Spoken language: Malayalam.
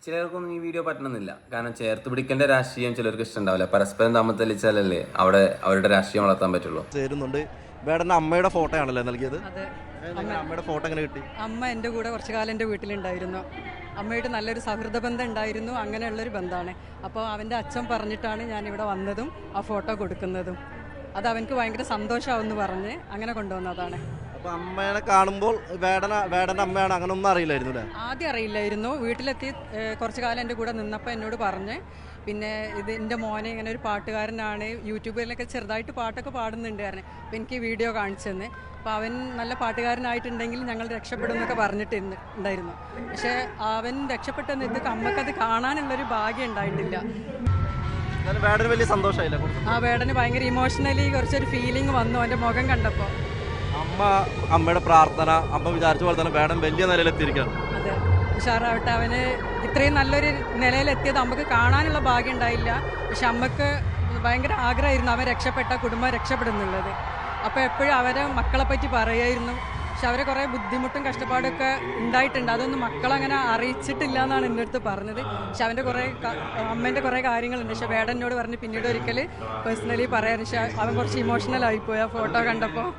ചിലർക്കൊന്നും ഈ വീഡിയോ പറ്റണമെന്നില്ല. കാരണം ചേർത്ത് പിടിക്കേണ്ട രാഷ്ട്രീയം ചിലർക്ക് ഇഷ്ടമുണ്ടാവില്ല. പരസ്പരം തമ്മിൽ തെളിച്ചാലല്ലേ അവിടെ അവരുടെ രാഷ്ട്രീയം വളർത്താൻ പറ്റുള്ളൂ. ചേരുന്നുണ്ട്. വേടൻ്റെ അമ്മയുടെ ഫോട്ടോ ആണല്ലേ നൽകിയത്? അതെ. അമ്മയുടെ ഫോട്ടോ എങ്ങനെ കിട്ടി? അമ്മ എൻ്റെ കൂടെ കുറച്ചു കാലം എൻ്റെ വീട്ടിലുണ്ടായിരുന്നു. അമ്മയായിട്ട് നല്ലൊരു സൗഹൃദ ബന്ധം ഉണ്ടായിരുന്നു. അങ്ങനെയുള്ളൊരു ബന്ധമാണ്. അപ്പോൾ അവൻ്റെ അച്ഛൻ പറഞ്ഞിട്ടാണ് ഞാനിവിടെ വന്നതും ആ ഫോട്ടോ കൊടുക്കുന്നതും. അത് അവനക്ക് ഭയങ്കര സന്തോഷമാവെന്ന് പറഞ്ഞ് അങ്ങനെ കൊണ്ടുവന്നതാണ്. അപ്പോൾ അമ്മേനെ കാണുമ്പോൾ വേടൻ്റെ അമ്മയാണ്, അങ്ങനെ ഒന്നും അറിയില്ലായിരുന്നു അല്ലേ? ആദ്യം അറിയില്ലായിരുന്നു. വീട്ടിലെത്തി കുറച്ചു കാലം എൻ്റെ കൂടെ നിന്നപ്പോൾ എന്നോട് പറഞ്ഞ്, പിന്നെ ഇത് എൻ്റെ മോനെ ഇങ്ങനെ ഒരു പാട്ടുകാരനാണ്, യൂട്യൂബിലൊക്കെ ചെറുതായിട്ട് പാട്ടൊക്കെ പാടുന്നുണ്ട് കാരണം. അപ്പോൾ എനിക്ക് വീഡിയോ കാണിച്ചു തന്നെ. അപ്പോൾ അവൻ നല്ല പാട്ടുകാരനായിട്ടുണ്ടെങ്കിൽ ഞങ്ങൾ രക്ഷപ്പെടും എന്നൊക്കെ പറഞ്ഞിട്ടുണ്ടായിരുന്നു. പക്ഷേ അവൻ രക്ഷപ്പെട്ടെന്ന് ഇത് അമ്മക്കത് കാണാനുള്ളൊരു ഭാഗ്യം ഉണ്ടായിട്ടില്ല. വേടന് വലിയ സന്തോഷമായില്ല? ആ വേടന് ഭയങ്കര ഇമോഷണലി കുറച്ചൊരു ഫീലിംഗ് വന്നു അവൻ്റെ മുഖം കണ്ടപ്പോൾ. അമ്മയുടെ പ്രാർത്ഥന, അമ്മ വിചാരിച്ച പോലെ തന്നെ വേടൻ വലിയ നിലയിലെത്തിയിരിക്കുകയാണ്. അതെ, ഉഷാറാവട്ടെ. അവന് ഇത്രയും നല്ലൊരു നിലയിലെത്തിയത് നമുക്ക് കാണാനുള്ള ഭാഗ്യം ഉണ്ടായില്ല. പക്ഷെ അമ്മക്ക് ഭയങ്കര ആഗ്രഹമായിരുന്നു അവൻ രക്ഷപ്പെട്ട കുടുംബം രക്ഷപ്പെടുന്നുള്ളത്. അപ്പോൾ എപ്പോഴും അവരെ മക്കളെ പറ്റി പറയുമായിരുന്നു. പക്ഷെ അവരെ കുറേ ബുദ്ധിമുട്ടും കഷ്ടപ്പാടൊക്കെ ഉണ്ടായിട്ടുണ്ട്. അതൊന്നും മക്കളങ്ങനെ അറിയിച്ചിട്ടില്ല എന്നാണ് എൻ്റെ അടുത്ത് പറഞ്ഞത്. പക്ഷെ അവൻ്റെ അമ്മേൻ്റെ കുറേ കാര്യങ്ങളുണ്ട്. പക്ഷെ വേടനോട് പറഞ്ഞ് പിന്നീട് ഒരിക്കൽ പേഴ്സണലി പറയാൻ. പക്ഷെ അവൻ കുറച്ച് ഇമോഷണൽ ആയിപ്പോയി ആ ഫോട്ടോ കണ്ടപ്പോൾ.